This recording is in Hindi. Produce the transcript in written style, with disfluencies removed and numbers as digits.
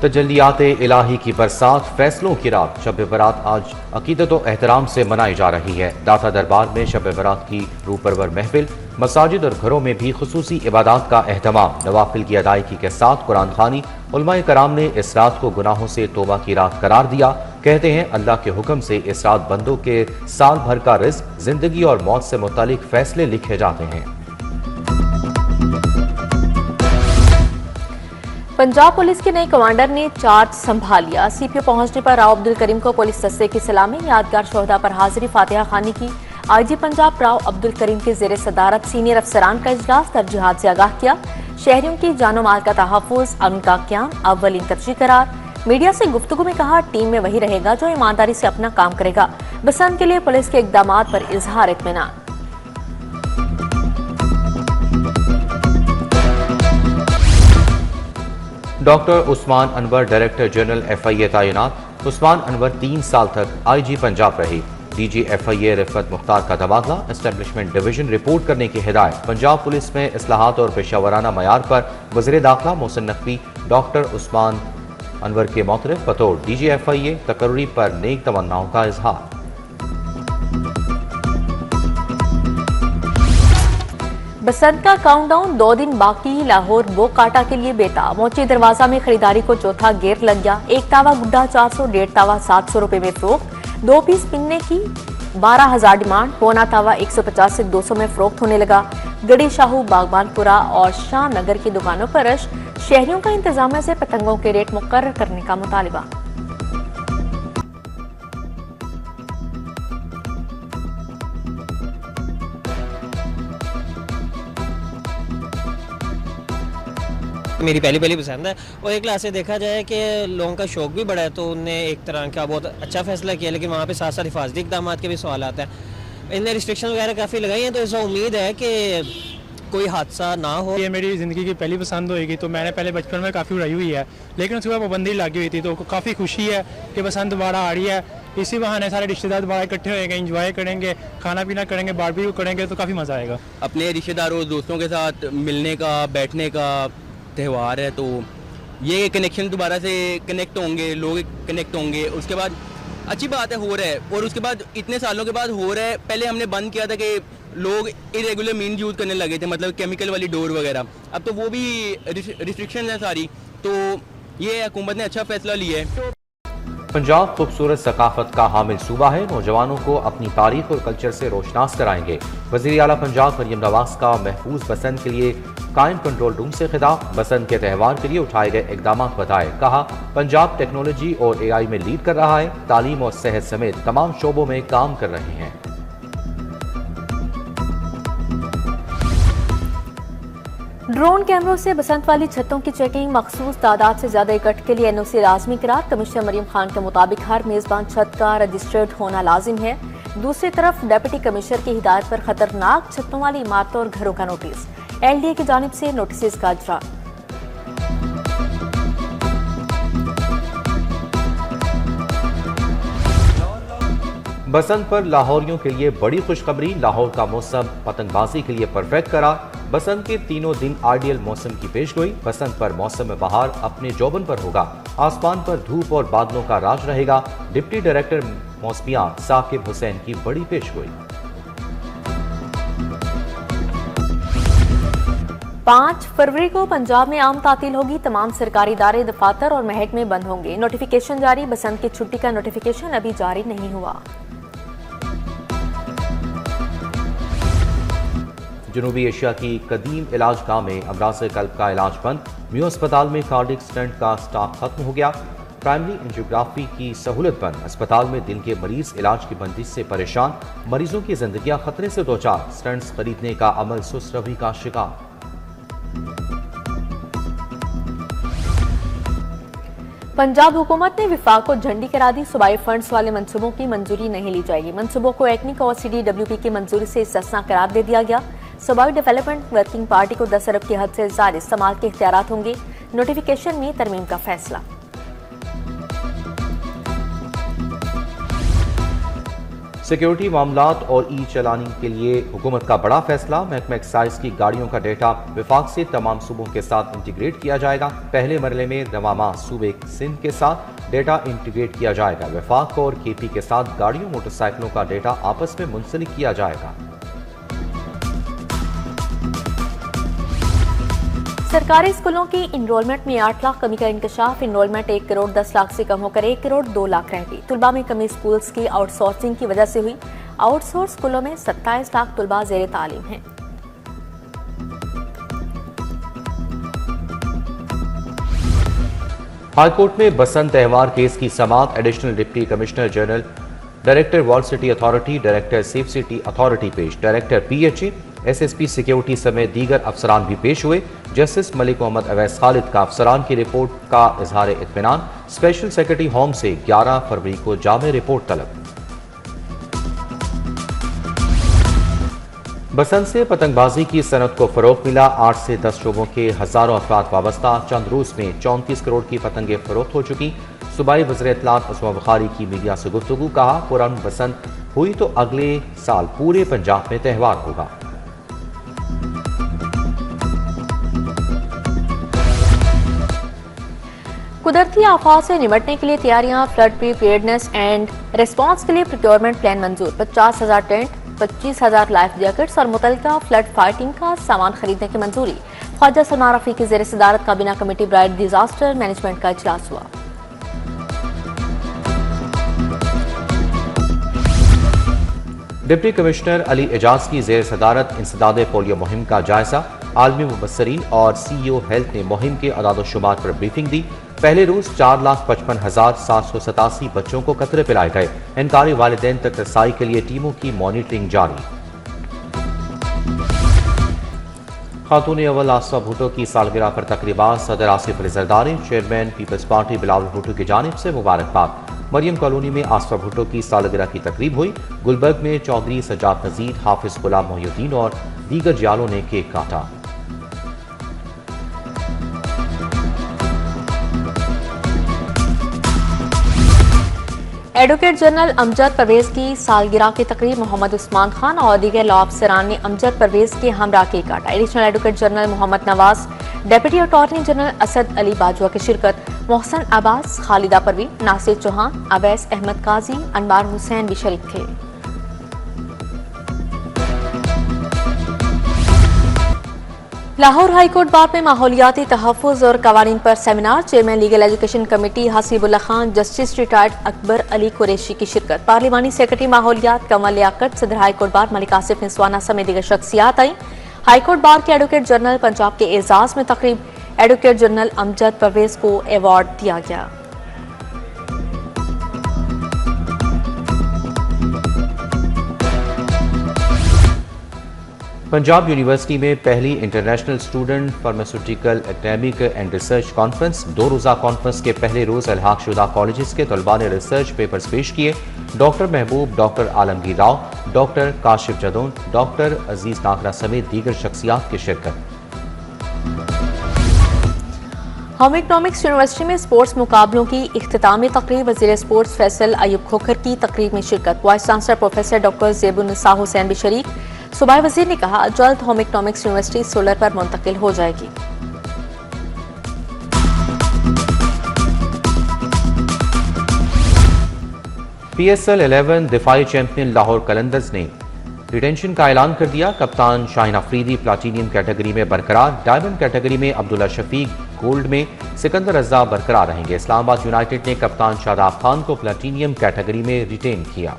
तजल्लियात इलाही की बरसात, फैसलों की रात। शब बरात आज अकीदत व एहतराम से मनाई जा रही है। दाता दरबार में शब बरात की रूपरवर महफिल, मसाजिद और घरों में भी खुसूसी इबादत का एहतमाम। नवाफिल की अदायगी के साथ कुरान खानी। उलमाए कराम ने इस रात को गुनाहों से तौबा की रात करार दिया। कहते हैं अल्लाह के हुक्म से इस रात बंदों के साल भर का रिज्क, जिंदगी और मौत से मुतालिक फैसले लिखे जाते हैं। पंजाब पुलिस के नए कमांडर ने चार्ज संभाल लिया। सीपीओ पहुंचने पर राव अब्दुल करीम को पुलिस दस्ते की सलामी। यादगार शोहदा पर हाजिरी फातिहा खानी की। आईजी पंजाब राव अब्दुल करीम के जेर सदारत सीनियर अफसरान का इजलास तरजीहात से आगाह किया। शहरियों की जानो माल का तहफ़्फ़ुज़, अमन का क़याम अव्वलीन तरजीह करार। मीडिया से गुफ्तगू में कहा, टीम में वही रहेगा जो ईमानदारी से अपना काम करेगा। बसंत के लिए पुलिस के इक़दामात पर इजहार इत्मीनान। Doctor Usman Anwar director general FIA तैनात। उस्मान अनवर 3 साल तक IG पंजाब रहे। DG FIA रिफत मुख्तार का तबादला। एस्टेब्लिशमेंट डिवीजन रिपोर्ट करने की हिदायत। पंजाब पुलिस में इस्लाहात और पेशावराना मयार पर वज़ीर दाखिला मोहसिन नकवी डॉक्टर उस्मान अनवर के मोतरफ बतौर DG FIA तकर्री पर नेक तमन्नाओं का इजहार। बसंत का काउंटडाउन 2 दिन बाकी। लाहौर बोकाटा के लिए बेताब। मोची दरवाजा में खरीदारी को चौथा गेर लग गया। एक तावा गुड्डा 400, 1.5 तावा 700 रुपए में फरोख्त। 2 पीस पिन्ने की 12,000 डिमांड। पौना तावा 150 से 200 में फरोख्त होने लगा। गड़ी शाहू, बागबानपुरा और शाह नगर की दुकानों पर रश। शहरियों का इंतजामिया से पतंगों के रेट मुकर्रर करने का मुतालिबा। मेरी पहली पसंद है और एक क्लास से देखा जाए कि लोगों का शौक भी बड़ा है तो उनने एक तरह का बहुत अच्छा फैसला किया, लेकिन वहाँ पे साथ साथ हिफाजती इक़दाम के भी सवाल आते हैं। इनने रिस्ट्रिक्शन वगैरह काफ़ी लगाई हैं, तो ऐसा उम्मीद है कि कोई हादसा ना हो। ये मेरी ज़िंदगी की पहली पसंद होएगी, तो मैंने पहले बचपन में काफ़ी उड़ाई हुई है, लेकिन उसके बाद पाबंदी लगी हुई थी, तो काफ़ी खुशी है कि बसंत दोबारा आ रही है। इसी बहाने सारे रिश्तेदार दोबारा इकट्ठे होएंगे, इंजॉय करेंगे, खाना पीना करेंगे, बारबेक्यू करेंगे, तो काफ़ी मज़ा आएगा। अपने रिश्तेदारों दोस्तों के साथ मिलने का, बैठने का त्यौहार है, तो ये कनेक्शन दोबारा से कनेक्ट होंगे, लोग कनेक्ट होंगे। उसके बाद अच्छी बात है, हो रहा है। और उसके बाद इतने सालों के बाद हो रहा है। पहले हमने बंद किया था कि लोग इरेगुलर मीन यूज़ करने लगे थे, मतलब केमिकल वाली डोर वगैरह। अब तो वो भी रिस्ट्रिक्शन है सारी, तो ये हुकूमत ने अच्छा फैसला लिया है। पंजाब खूबसूरत सकाफत का हामिल सूबा है। नौजवानों को अपनी तारीख और कल्चर से रोशनास कराएंगे। वज़ीर आला पंजाब मरियम नवाज का महफूज बसंत के लिए कायम कंट्रोल रूम से खिताब। बसंत के त्यौहार के लिए उठाए गए इकदाम बताए। कहा, पंजाब टेक्नोलॉजी और AI में लीड कर रहा है। तालीम और सेहत समेत तमाम शोबों में काम कर रहे हैं। ड्रोन कैमरों से बसंत वाली छतों की चेकिंग। मखसूस तादाद से ज्यादा इकट्ठ के लिए NOC लाजमी करार। कमिश्नर मरियम खान के मुताबिक हर मेजबान छत का रजिस्टर्ड होना लाजिम है। दूसरी तरफ डिप्टी कमिश्नर की हिदायत पर खतरनाक छतों वाली इमारतों और घरों का नोटिस। LDA की जानिब से नोटिस का इजरा। बसंत पर लाहौरियों के लिए बड़ी खुशखबरी। लाहौर का मौसम पतंगबाजी के लिए परफेक्ट करार। बसंत के तीनों दिन आइडियल मौसम की पेशगोई। बसंत पर मौसम बहार अपने जौबन पर होगा। आसमान पर धूप और बादलों का राज रहेगा। डिप्टी डायरेक्टर मौसमियात साकिब हुसैन की बड़ी पेशगोई। 5 फरवरी को पंजाब में आम तातील होगी। तमाम सरकारी इदारे, दफातर और महकमे बंद होंगे। नोटिफिकेशन जारी। बसंत की छुट्टी का नोटिफिकेशन अभी जारी नहीं हुआ। जनूबी एशिया की कदीम इलाज गाह में अमराज कल्ब का इलाज बंद। म्यू अस्पताल में कार्डिक स्टंट का स्टॉक खत्म हो गया। प्राइमरी एंजियोग्राफी की सहूलत बंद। अस्पताल में दिल के मरीज इलाज की बंदिश से परेशान। मरीजों की जिंदगियां खतरे से दो चार। स्टंट्स खरीदने का अमल सुस्त रवि का शिकार। पंजाब हुकूमत ने विफाक को झंडी करा दी। सूबाई फंड्स वाले मंसूबों की मंजूरी नहीं ली जाएगी। मंसूबों को एक्निक और CDWP की मंजूरी से इस्तिस्ना करार दे दिया गया। सूबाई डेवलपमेंट वर्किंग पार्टी को 10 अरब की हद से ज्यादा इस्तेमाल के इख्तियारात होंगे। नोटिफिकेशन में तरमीम का फैसला। सिक्योरिटी मामलात और ई चलानी के लिए हुकूमत का बड़ा फैसला। महकमा एक्साइज की गाड़ियों का डेटा विफाक से तमाम सूबों के साथ इंटीग्रेट किया जाएगा। पहले मरले में रवामा सूबे सिंध के साथ डेटा इंटीग्रेट किया जाएगा। विफाक और KP के साथ गाड़ियों मोटरसाइकिलों का डेटा आपस में मुंसलिक किया जाएगा। सरकारी स्कूलों की इनरोलमेंट में 8 लाख कमी का इंकशाफ। इनरोलमेंट 1 करोड़ 10 लाख से कम होकर 1 करोड़ 2 लाख रह गई। तुलबा में कमी स्कूल्स की आउटसोर्सिंग की वजह से हुई। आउटसोर्स स्कूलों में 27 लाख तुलबा जेर तालीम हैं। हाईकोर्ट में बसंत त्यौहार केस की समाअत। Additional deputy commissioner general, director world city authority, director safe city authority पेश, डायरेक्टर PHA, SSP सिक्योरिटी समेत दीगर अफसरान भी पेश हुए। जस्टिस मलिक मोहम्मद अवैस खालिद का अफसरान की रिपोर्ट का इजहार इत्मीनान। स्पेशल सेक्रेटरी होम से 11 फरवरी को जामे रिपोर्ट तलब। बसंत से पतंगबाजी की सनत को फरोग मिला। 8 से 10 शोबों के हजारों अफराद वाबस्ता। चंद रोज में 34 करोड़ की पतंगें फरोख्त हो चुकी। सूबाई वज़ीर इत्तलात उस्मा बुखारी की मीडिया से गुफ्तगू। कहा, पुरान बसंत हुई तो अगले साल पूरे पंजाब में त्यौहार होगा। कुदरती आफात से निपटने के लिए तैयारियां। फ्लड प्रिपेयर्डनेस एंड रिस्पांस के लिए प्रोक्योरमेंट प्लान मंजूर। 50,000 टेंट, 25,000 लाइफ जैकेट्स और मुतल्लिका फ्लड फाइटिंग का सामान खरीदने की मंजूरी। ख्वाजा सलमान रफी की जेर सदारत काबीना कमेटी ब्राइट डिजास्टर मैनेजमेंट का इजलास हुआ। डिप्टी कमिश्नर अली एजाज की जेर सदारत इंसदाद पोलियो मुहिम का जायजा। आलमी मुबस्सरीन और CEO हेल्थ ने मुहिम के अदाद-ओ-शुमार पर ब्रीफिंग दी। पहले रोज 4,55,787 बच्चों को कतरे पिलाए गए। इनकारी वालिदैन तक रसाई के लिए टीमों की मॉनिटरिंग जारी। खातून अव्वल आसफा भुट्टो की सालगिरह पर तकरीबात। सदर Asif Ali Zardari, chairman Peoples Party Bilawal Bhutto की जानिब से मुबारकबाद। मरियम कॉलोनी में आसफा भुट्टो की सालगिरह की तकरीब हुई। गुलबर्ग में चौधरी सजाद नजीर, हाफिज गुलाम मोहिउद्दीन और दीगर जियालों ने केक काटा। एडवोकेट जनरल अमजद परवेज की सालगिरह की तकरीब। मोहम्मद उस्मान खान और दीगर लॉ अफसरान ने अमजद परवेज के हमरा केक काटा। Additional advocate general Mohammad Nawaz, deputy attorney general Asad Ali Bajwa की शिरकत। मोहसन अब्बास, खालिदा परवीन, नासिर चौहान, अवैस अहमद काजी, अनवार हुसैन भी शरीक थे। लाहौर हाईकोर्ट बार में माहौलियाती तहफ़्फ़ुज़ और कवानीन पर seminar. Chairman legal education committee Hasibullah Khan, justice retired Akbar Ali Qureshi की शिरकत। पार्लिमानी सेक्रेटरी माहौलियात कमल लियाकत, सदर हाईकोर्ट बार मलिक आसिफ निस्वाना समेत दीगर शख्सियात आई। हाईकोर्ट बार के एडवोकेट जनरल पंजाब के एजाज में तकरीब। एडवोकेट जनरल अमजद परवेज को अवार्ड दिया गया। पंजाब यूनिवर्सिटी में पहली international student pharmaceutical academic and research conference. 2 रोज़ा कॉन्फ्रेंस के पहले रोज अलहाक शुदा कॉलेजेस के तलबा ने रिसर्च पेपर्स पेश किए। Doctor Mahboob, doctor Alamgir Rao, doctor Kashif Jadoon, doctor Aziz Nagra समेत दीगर शख्सियात की शिरकत। होम इकनॉमिक्स यूनिवर्सिटी में स्पोर्ट्स मुकाबलों की इख्तितामी तकरीब। वज़ीर स्पोर्ट्स फैसल अयूब खोखर की तकरीब में शिरकत। Vice chancellor professor doctor Zebunnisa Hussain भी शरीक। सूबाई वज़ीर ने कहा, जल्द होम इकनॉमिक्स यूनिवर्सिटी सोलर पर मुंतकिल हो जाएगी। PSL 11 दिफाई चैंपियन लाहौर कलंदर्स ने रिटेंशन का ऐलान कर दिया। कप्तान शाहीन अफरीदी प्लाटीनियम कैटेगरी में बरकरार। डायमंड कैटेगरी में अब्दुल्ला शफीक, गोल्ड में सिकंदर रजा बरकरार रहेंगे। इस्लामाबाद यूनाइटेड ने कप्तान शादाब खान को प्लाटीनियम कैटेगरी में रिटेन किया।